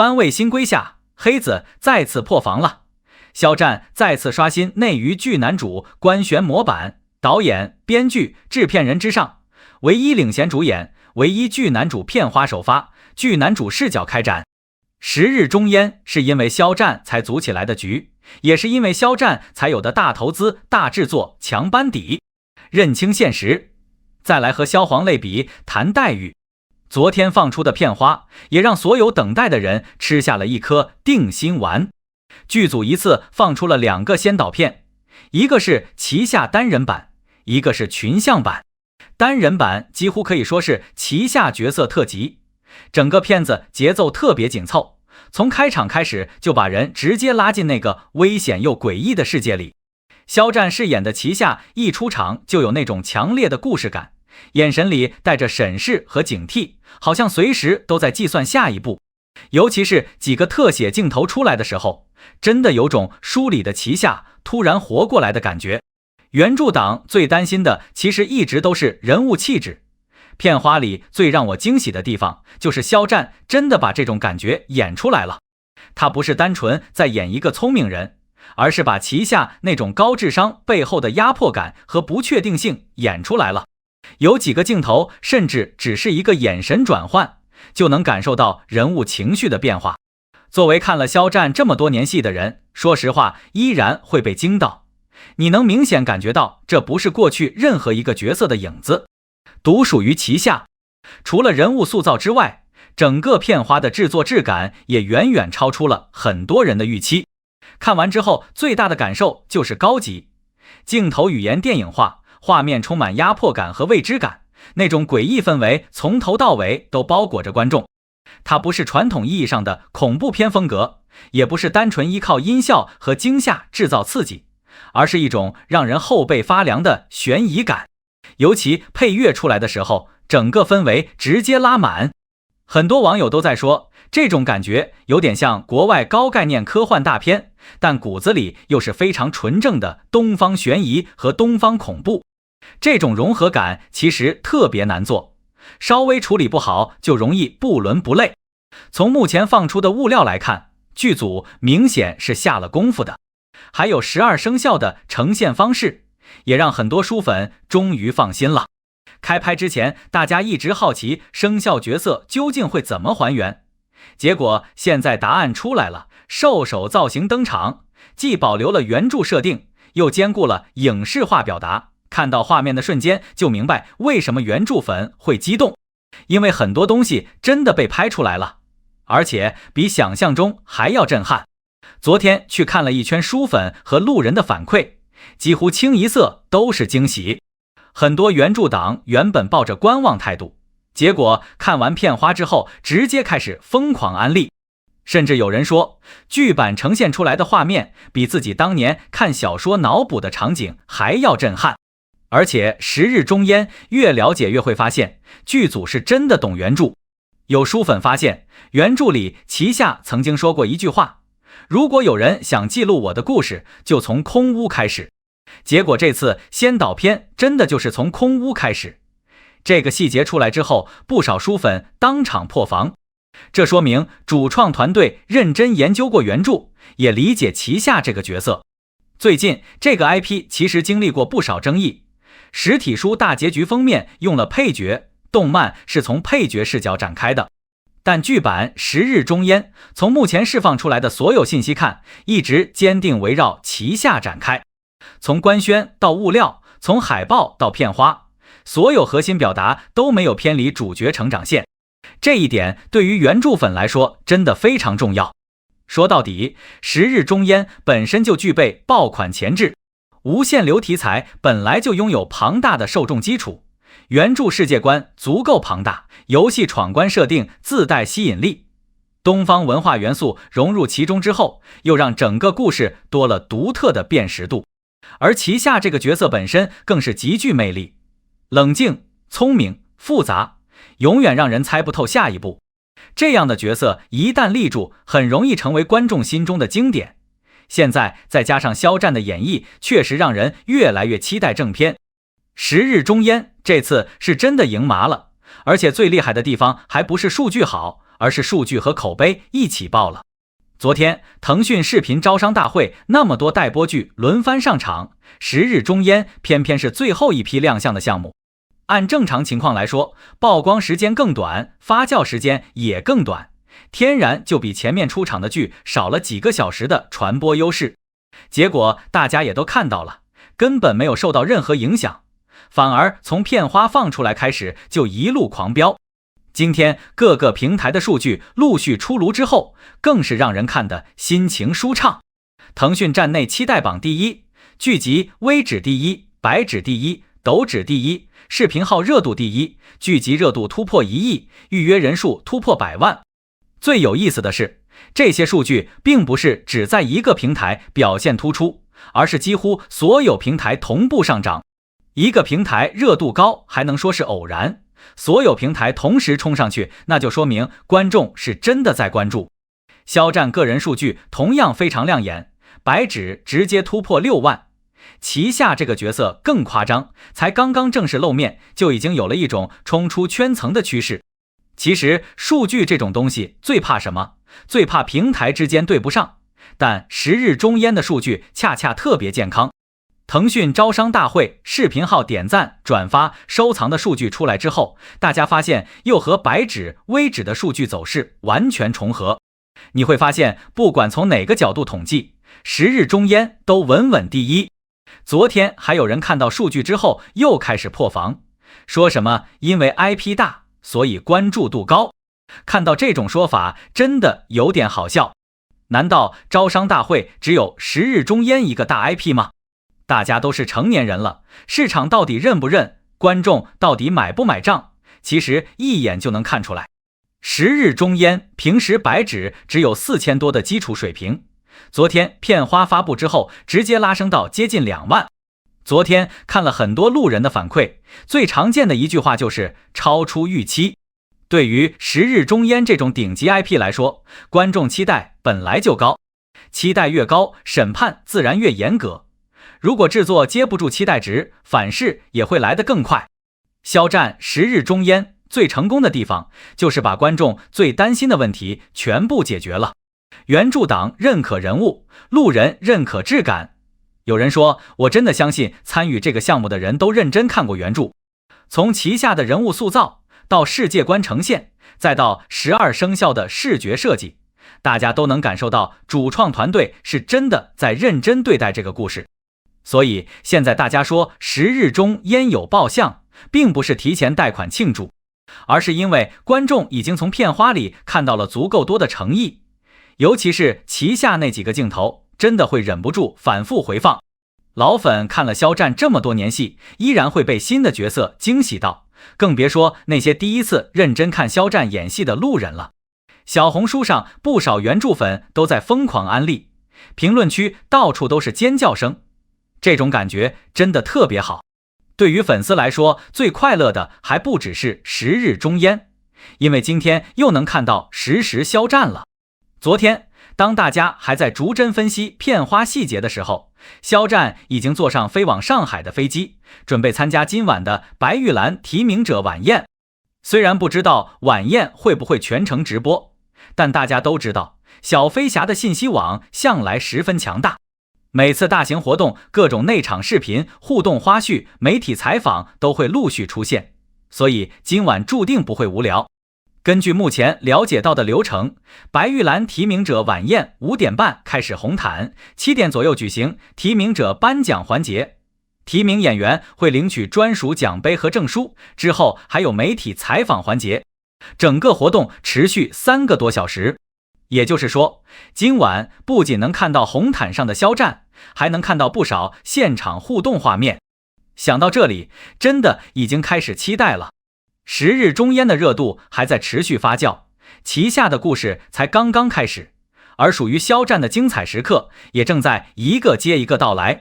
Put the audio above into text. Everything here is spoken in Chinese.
番位新麾下，黑子再次破防了。肖戰再次刷新內娛劇男主官宣模板，導演、編劇、製片人之上，唯一領銜主演，唯一劇男主片花首發，劇男主視角開展。十日中煙是因為肖戰才組起來的局，也是因為肖戰才有的大投資、大制作、強班底。認清現實，再來和蕭煌類比談待遇。昨天放出的片花也讓所有等待的人吃下了一顆定心丸。劇組一次放出了2個先導片，一個是旗下單人版，一個是群像版。單人版幾乎可以說是旗下角色特輯，整個片子節奏特別緊湊，從開場開始就把人直接拉進那個危險又詭異的世界裡。肖戰飾演的旗下一出場就有那種強烈的故事感，眼神裡帶着審視和警惕，好像隨時都在計算下一步。尤其是幾個特寫鏡頭出來的時候，真的有種書裡的旗下突然活過來的感覺。原著黨最擔心的其實一直都是人物氣質，片花裡最讓我驚喜的地方就是肖戰真的把這種感覺演出來了。他不是单純在演一個聰明人，而是把旗下那種高智商背後的壓迫感和不確定性演出來了。有幾個鏡頭甚至只是一個眼神轉換，就能感受到人物情緒的變化。作為看了肖戰這麼多年戲的人，說實話依然會被驚到。你能明顯感覺到這不是過去任何一個角色的影子，獨屬於旗下。除了人物塑造之外，整個片花的制作質感也遠遠超出了很多人的預期。看完之後最大的感受就是高級，鏡頭語言電影化，畫面充滿壓迫感和未知感，那種詭異氛圍從頭到尾都包裹着觀眾。它不是傳統意義上的恐怖片風格，也不是單純依靠音效和驚嚇制造刺激，而是一種讓人後背發涼的懸疑感。尤其配樂出來的時候，整個氛圍直接拉滿。很多網友都在說，這種感覺有點像國外高概念科幻大片，但骨子裡又是非常純正的東方懸疑和東方恐怖。這種融合感其實特別難做，稍微處理不好就容易不倫不類。從目前放出的物料來看，劇組明顯是下了功夫的。還有12生肖的呈現方式，也讓很多書粉終於放心了。開拍之前，大家一直好奇生肖角色究竟會怎麼還原，結果現在答案出來了，獸首造型登場，既保留了原著設定，又兼顧了影視化表達。看到畫面的瞬間就明白為什麼原著粉會激動，因為很多東西真的被拍出來了，而且比想象中還要震撼。昨天去看了一圈書粉和路人的反饋，幾乎清一色都是驚喜。很多原著黨原本抱着觀望態度，結果看完片花之後直接開始瘋狂安利，甚至有人說劇版呈現出來的畫面比自己当年看小說腦補的場景還要震撼。而且十日中煙越了解越會發現，劇組是真的懂原著。有書粉發現，原著裡旗下曾經說過一句話，如果有人想記錄我的故事，就從空屋開始。結果這次先導片真的就是從空屋開始。這個細節出來之後，不少書粉當場破防。這說明主創團隊認真研究過原著，也理解旗下這個角色。最近這個 IP 其實經歷過不少爭議，實體書大結局封面用了配角，動漫是從配角視角展開的，但劇版十日中煙從目前釋放出来的所有信息看，一直堅定圍繞旗下展開。從官宣到物料，從海報到片花，所有核心表達都沒有偏離主角成長線。這一點對於原著粉來說真的非常重要。說到底，十日中煙本身就具備爆款前置，無限流題材本來就擁有龐大的受眾基礎，原著世界觀足夠龐大，遊戲闖關設定自帶吸引力，東方文化元素融入其中之後，又讓整個故事多了獨特的辨識度。而旗下這個角色本身更是極具魅力，冷靜、聰明、複雜，永遠讓人猜不透下一步。這樣的角色一旦立住，很容易成為觀眾心中的經典。現在再加上肖戰的演繹，確實讓人越來越期待正片。十日中煙這次是真的贏麻了，而且最厲害的地方還不是數據好，而是數據和口碑一起爆了。昨天騰訊視頻招商大會那麼多待播劇輪番上場，十日中煙偏偏是最後一批亮相的項目。按正常情況來說，曝光時間更短，發酵時間也更短，天然就比前面出場的劇少了幾個小時的傳播優勢。結果大家也都看到了，根本沒有受到任何影響，反而從片花放出來開始就一路狂飆。今天各個平台的數据陸續出爐之後，更是讓人看得心情舒暢。騰訊站內期待榜第一，劇集微指第一，白指第一，抖指第一，視頻號熱度第一，劇集熱度突破1億，預約人數突破100萬。最有意思的是，這些數據並不是只在一個平台表現突出，而是幾乎所有平台同步上漲。一個平台熱度高還能說是偶然，所有平台同時衝上去，那就說明觀眾是真的在關注。肖戰個人數據同樣非常亮眼，白指直接突破6萬。旗下這個角色更誇張，才剛剛正式露面，就已經有了一種衝出圈層的趨勢。其實數據這種東西最怕什麼？最怕平台之間对不上，但十日中煙的数据恰恰特別健康。騰訊招商大會視頻號點讚、轉發、收藏的數據出來之後，大家發現又和白指、微指的數據走勢完全重合。你會發現，不管從哪個角度統計，十日中煙都穩穩第一。昨天還有人看到數據之後又開始破防，說什麼因為 IP 大，所以關注度高。看到這種說法真的有點好笑。難道招商大會只有十日中煙一個大 IP 嗎？大家都是成年人了，市場到底認不認，觀眾到底買不買賬，其實一眼就能看出來。十日中煙平時白指只有4000多的基礎水平，昨天片花發布之後直接拉升到接近2萬。昨天看了很多路人的反饋，最常見的一句話就是超出預期。對於十日中煙這種頂級 IP 來說，觀眾期待本來就高，期待越高，審判自然越嚴格。如果制作接不住期待值，反噬也會來得更快。肖戰十日中煙最成功的地方，就是把觀眾最擔心的問題全部解決了。原著黨認可人物，路人認可質感。有人說，我真的相信參與這個項目的人都認真看過原著。從旗下的人物塑造，到世界觀呈現，再到12生肖的視覺設計，大家都能感受到主創團隊是真的在認真對待這個故事。所以現在大家說十日中煙有爆相，並不是提前貸款慶祝，而是因為觀眾已經從片花裡看到了足夠多的誠意，尤其是旗下那幾個鏡頭，真的會忍不住反復回放。老粉看了肖戰這麼多年戲，依然會被新的角色驚喜到，更別說那些第一次認真看肖戰演戲的路人了。小紅書上不少原著粉都在瘋狂安利，評論區到處都是尖叫聲。這種感覺真的特別好。對於粉絲來說，最快樂的還不只是十日中煙，因為今天又能看到實時肖戰了。昨天當大家還在逐幀分析片花細節的時候，肖戰已經坐上飛往上海的飛機，準備參加今晚的白玉蘭提名者晚宴。雖然不知道晚宴會不會全程直播，但大家都知道小飛俠的信息網向來十分強大，每次大型活動各種內場視頻、互動花絮、媒體採訪都會陸續出現，所以今晚注定不會無聊。根據目前了解到的流程，白玉蘭提名者晚宴5點半開始紅毯，7點左右舉行提名者頒獎環節，提名演員會領取專屬獎杯和證書，之後還有媒體採訪環節，整個活動持續3個多小時。也就是說，今晚不僅能看到紅毯上的肖戰，還能看到不少現場互動畫面。想到這裡，真的已經開始期待了。十日中煙的熱度還在持續發酵，旗下的故事才剛剛開始，而屬於肖戰的精彩時刻也正在一個接一個到來。